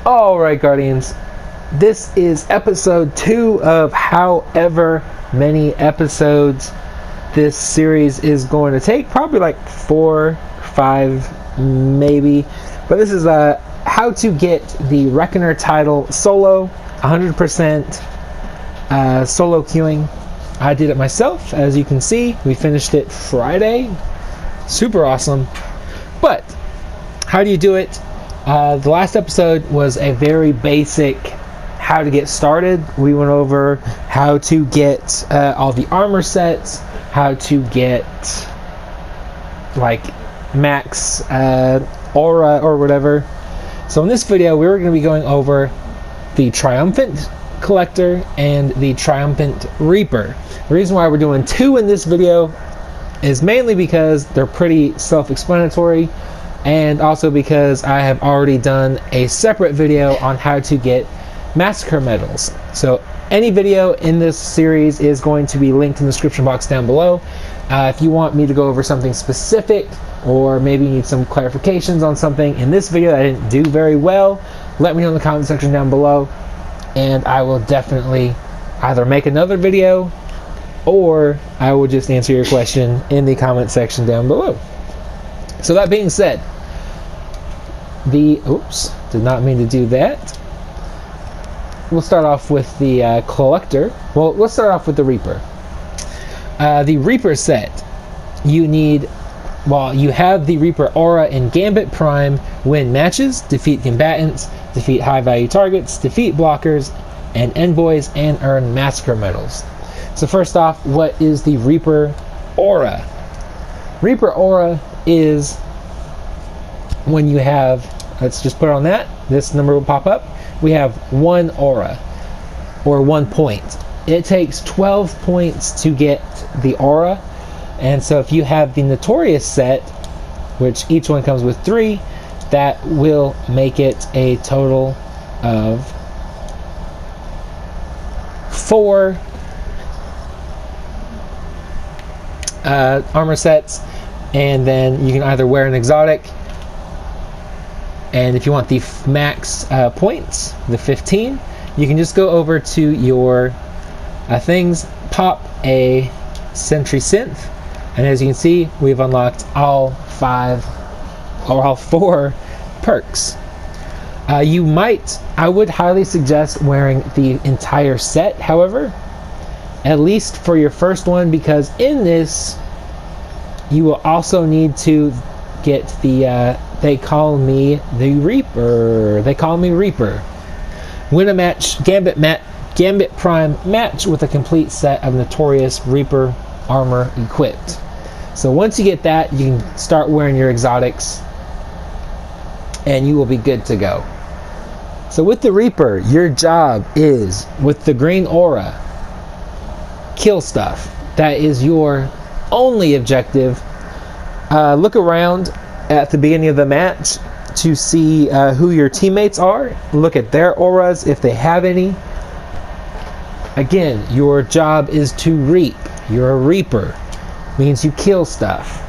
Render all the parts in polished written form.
Alright, Guardians, this is episode 2 of however many episodes this series is going to take. Probably like 4, 5, maybe. But this is how to get the Reckoner title solo, 100% solo queuing. I did it myself, as you can see. We finished it Friday. Super awesome. But how do you do it? The last episode was a very basic how to get started. We went over how to get all the armor sets, how to get like max aura or whatever. So in this video we're going to be going over the Triumphant Collector and the Triumphant Reaper. The reason why we're doing 2 in this video is mainly because they're pretty self-explanatory, and also because I have already done a separate video on how to get massacre medals. So any video in this series is going to be linked in the description box down below. If you want me to go over something specific, or maybe you need some clarifications on something in this video that I didn't do very well, let me know in the comment section down below, and I will definitely either make another video or I will just answer your question in the comment section down below. So that being said, oops, did not mean to do that. We'll start off with the Collector. Well, let's start off with the Reaper. The Reaper set, you need, well, you have the Reaper Aura in Gambit Prime, win matches, defeat combatants, defeat high value targets, defeat blockers and envoys, and earn massacre medals. So first off, what is the Reaper Aura? Reaper Aura is when you have, let's just put it on that, this number will pop up. We have 1 aura, or 1 point. It takes 12 points to get the aura, and so if you have the Notorious set, which each one comes with 3, that will make it a total of 4 armor sets, and then you can either wear an exotic, and if you want the max points, the 15, you can just go over to your things, pop a Sentry Synth, and as you can see, we've unlocked all 4 perks. I would highly suggest wearing the entire set, however, at least for your first one, because in this you will also need to get the they call me Reaper. Win a match, Gambit Prime match with a complete set of Notorious Reaper armor equipped. So once you get that, you can start wearing your exotics and you will be good to go. So with the Reaper, your job is, with the green aura, kill stuff. That is your only objective. Look around at the beginning of the match to see who your teammates are. Look at their auras if they have any. Again, your job is to reap. You're a Reaper. Means you kill stuff.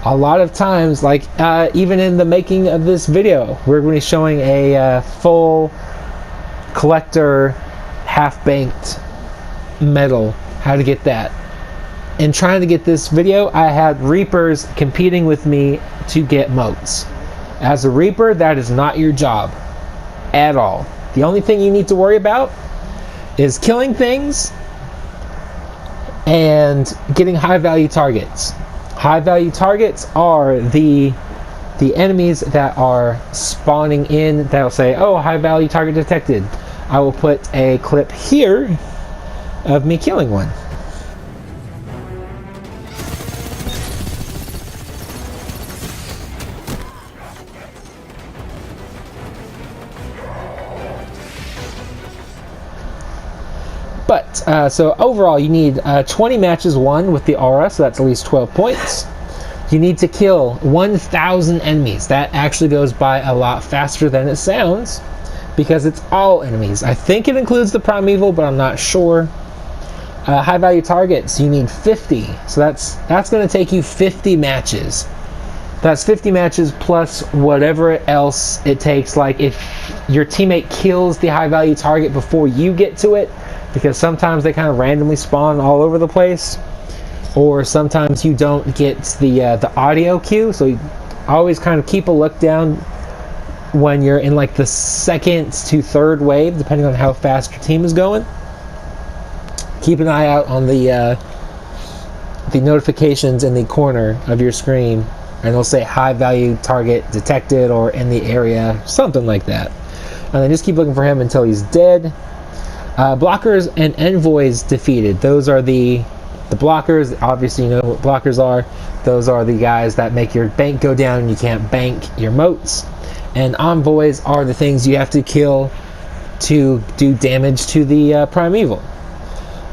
A lot of times, like even in the making of this video, we're going to be showing a full Collector half-banked medal, how to get that. In trying to get this video, I had Reapers competing with me to get motes. As a Reaper, that is not your job at all. The only thing you need to worry about is killing things and getting high value targets. High value targets are the enemies that are spawning in that'll say, oh, high value target detected. I will put a clip here of me killing one. But, so overall you need 20 matches won with the aura, so that's at least 12 points. You need to kill 1,000 enemies. That actually goes by a lot faster than it sounds, because it's all enemies. I think it includes the Primeval, but I'm not sure. High value targets, you need 50. So that's going to take you 50 matches. That's 50 matches plus whatever else it takes. Like if your teammate kills the high value target before you get to it, because sometimes they kind of randomly spawn all over the place, or sometimes you don't get the audio cue. So you always kind of keep a look down when you're in like the second to third wave, depending on how fast your team is going. Keep an eye out on the notifications in the corner of your screen, and it'll say high value target detected or in the area, something like that. And then just keep looking for him until he's dead. Blockers and envoys defeated. Those are the blockers. Obviously you know what blockers are. Those are the guys that make your bank go down and you can't bank your moats. And envoys are the things you have to kill to do damage to the primeval.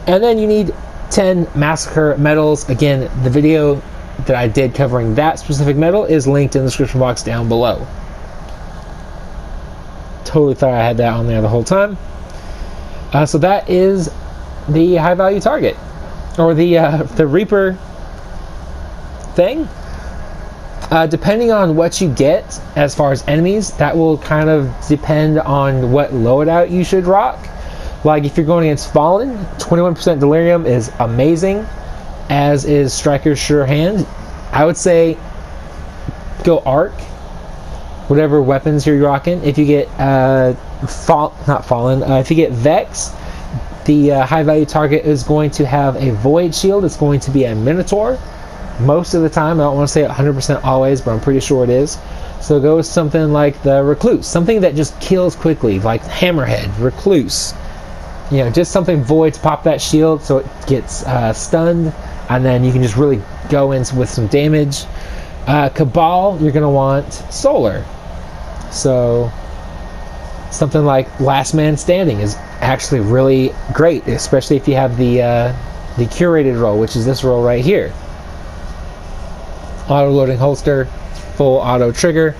And then you need 10 massacre medals. Again, the video that I did covering that specific medal is linked in the description box down below. Totally thought I had that on there the whole time. So that is the high value target, or the Reaper thing. Depending on what you get as far as enemies, that will kind of depend on what loadout you should rock. Like if you're going against Fallen, 21% Delirium is amazing, as is Striker's Sure Hand. I would say go Arc, whatever weapons you're rocking. If you get if you get Vex, the high value target is going to have a Void Shield. It's going to be a Minotaur most of the time. I don't want to say 100% always, but I'm pretty sure it is. So go with something like the Recluse, something that just kills quickly, like Hammerhead, Recluse. You know, just something void to pop that shield so it gets stunned, and then you can just really go in with some damage. Cabal, you're going to want Solar. So something like Last Man Standing is actually really great, especially if you have the curated roll, which is this roll right here. Auto loading holster, full auto trigger,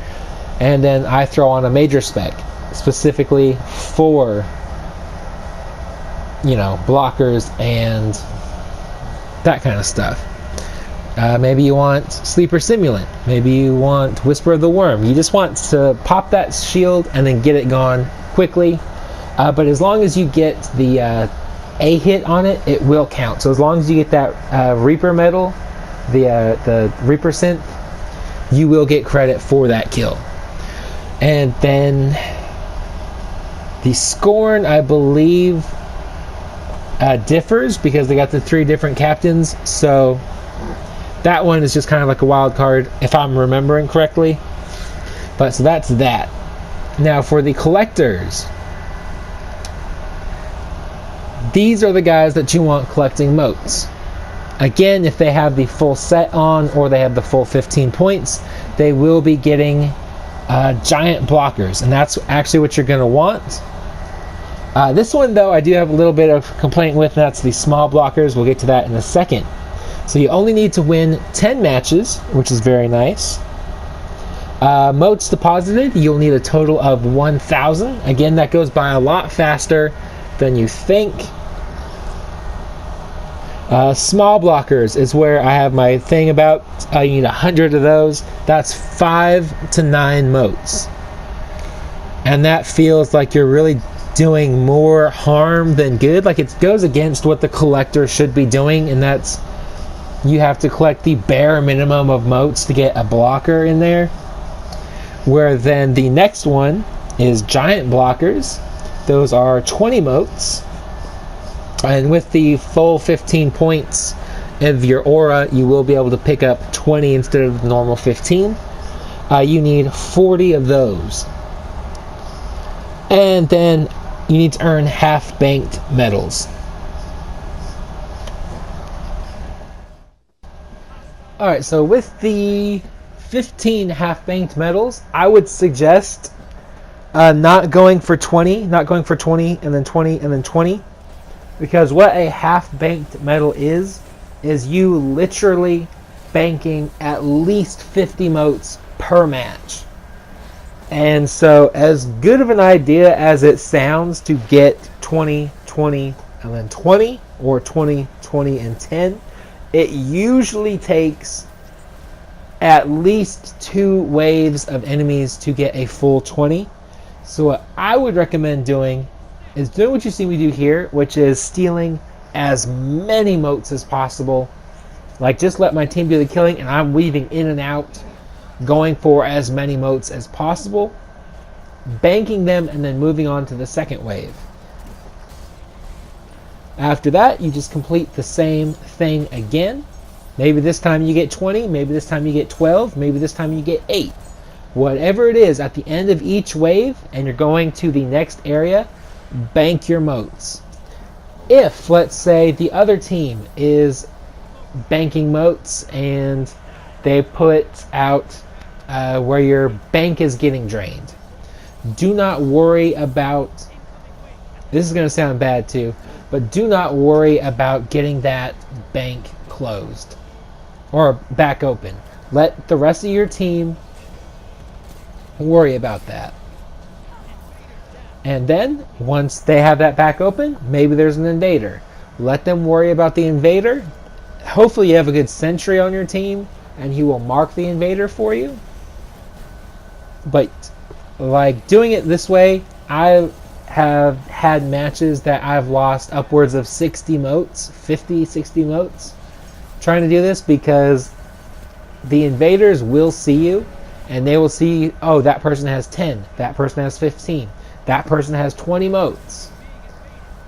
and then I throw on a major spec specifically for, you know, blockers and that kind of stuff. Maybe you want Sleeper Simulant. Maybe you want Whisper of the Worm. You just want to pop that shield and then get it gone quickly. But as long as you get the A hit on it, it will count. So as long as you get that Reaper medal, the Reaper synth, you will get credit for that kill. And then the Scorn, I believe, differs because they got the 3 different captains. So that one is just kind of like a wild card, if I'm remembering correctly. But so that's that. Now for the collectors, these are the guys that you want collecting moats. Again, if they have the full set on or they have the full 15 points, they will be getting giant blockers, and that's actually what you're going to want. This one, though, I do have a little bit of complaint with, and that's the small blockers. We'll get to that in a second. So you only need to win 10 matches, which is very nice. Moats deposited, you'll need a total of 1,000. Again, that goes by a lot faster than you think. Small blockers is where I have my thing about. You need 100 of those. That's 5 to 9 moats. And that feels like you're really doing more harm than good. Like, it goes against what the collector should be doing, and that's you have to collect the bare minimum of moats to get a blocker in there. Where then the next one is giant blockers. Those are 20 moats. And with the full 15 points of your aura, you will be able to pick up 20 instead of the normal 15. You need 40 of those. And then you need to earn half-banked medals. Alright, so with the 15 half-banked medals, I would suggest not going for 20 and then 20 and then 20. Because what a half-banked medal is you literally banking at least 50 moats per match. And so, as good of an idea as it sounds to get 20, 20, and then 20, or 20, 20, and 10, it usually takes at least 2 waves of enemies to get a full 20. So what I would recommend doing is doing what you see me do here, which is stealing as many motes as possible. Like, just let my team do the killing, and I'm weaving in and out, going for as many motes as possible, banking them, and then moving on to the second wave. After that, you just complete the same thing again. Maybe this time you get 20, maybe this time you get 12, maybe this time you get 8. Whatever it is, at the end of each wave, and you're going to the next area, bank your motes. If, let's say, the other team is banking motes and they put out where your bank is getting drained, do not worry about, this is going to sound bad too, but do not worry about getting that bank closed or back open. Let the rest of your team worry about that. And then, once they have that back open, maybe there's an invader. Let them worry about the invader. Hopefully you have a good sentry on your team, and he will mark the invader for you. But, like, doing it this way, I have had matches that I've lost upwards of 60 motes, 50, 60 motes, trying to do this, because the invaders will see you, and they will see, oh, that person has 10, that person has 15, that person has 20 motes.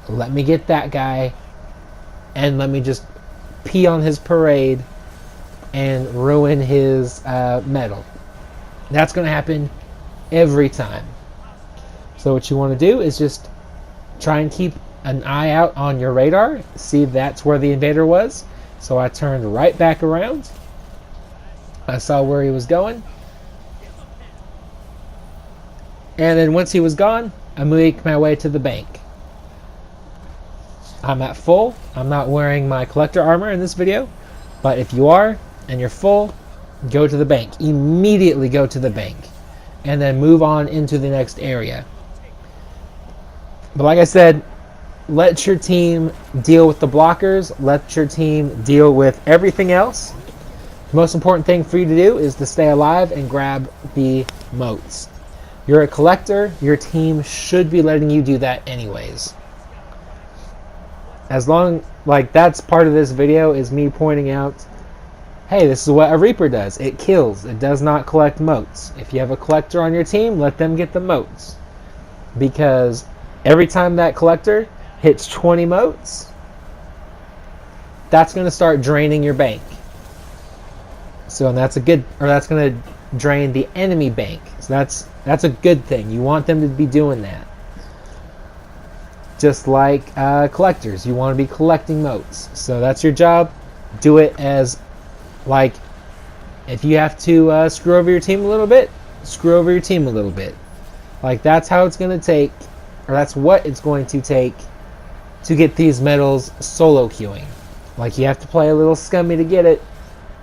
Let me get that guy, and let me just pee on his parade and ruin his medal. That's going to happen every time. So what you want to do is just try and keep an eye out on your radar, see that's where the invader was. So I turned right back around. I saw where he was going. And then once he was gone, I make my way to the bank. I'm at full. I'm not wearing my collector armor in this video. But if you are, and you're full, go to the bank. Immediately go to the bank. And then move on into the next area. But like I said, let your team deal with the blockers. Let your team deal with everything else. The most important thing for you to do is to stay alive and grab the motes. You're a collector. Your team should be letting you do that anyways. As long, like, that's part of this video, is me pointing out, hey, this is what a Reaper does. It kills. It does not collect motes. If you have a collector on your team, let them get the motes. Because every time that collector hits 20 motes, that's going to start draining your bank. So, and that's going to drain the enemy bank. So that's a good thing. You want them to be doing that. Just like collectors, you want to be collecting motes. So that's your job. Do it as, like, if you have to screw over your team a little bit, screw over your team a little bit. Like, that's how it's going to take, or that's what it's going to take to get these medals solo queuing. Like, you have to play a little scummy to get it,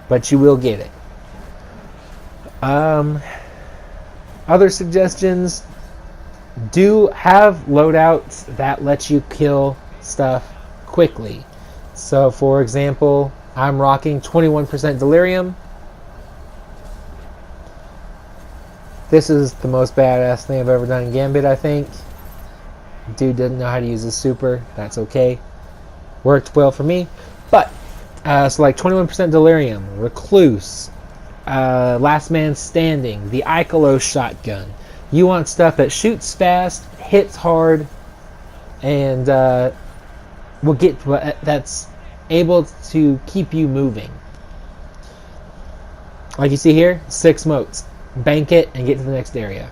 but you will get it. Other suggestions: do have loadouts that let you kill stuff quickly. So, for example, I'm rocking 21% Delirium. This is the most badass thing I've ever done in Gambit, I think. Dude didn't know how to use his super. That's okay. Worked well for me. But, so like 21% Delirium, Recluse, Last Man Standing, the Ikelos shotgun. You want stuff that shoots fast, hits hard, and that's able to keep you moving. Like you see here, 6 motes. Bank it and get to the next area.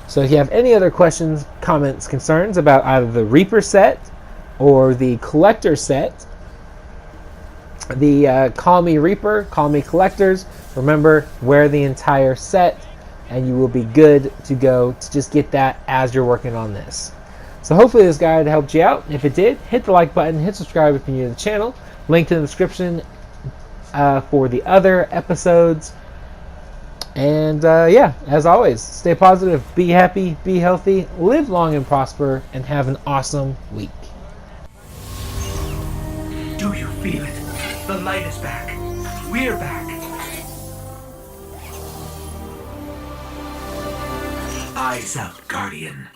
So if you have any other questions, comments, concerns about either the Reaper set or the Collector set, the Call Me Reaper, Call Me Collectors, remember, wear the entire set and you will be good to go to just get that as you're working on this. So hopefully this guide helped you out. If it did, hit the like button, hit subscribe if you're new to the channel. Link in the description for the other episodes. And yeah, as always, stay positive, be happy, be healthy, live long and prosper, and have an awesome week. Do you feel it? The light is back. We're back. Eyes up, Guardian.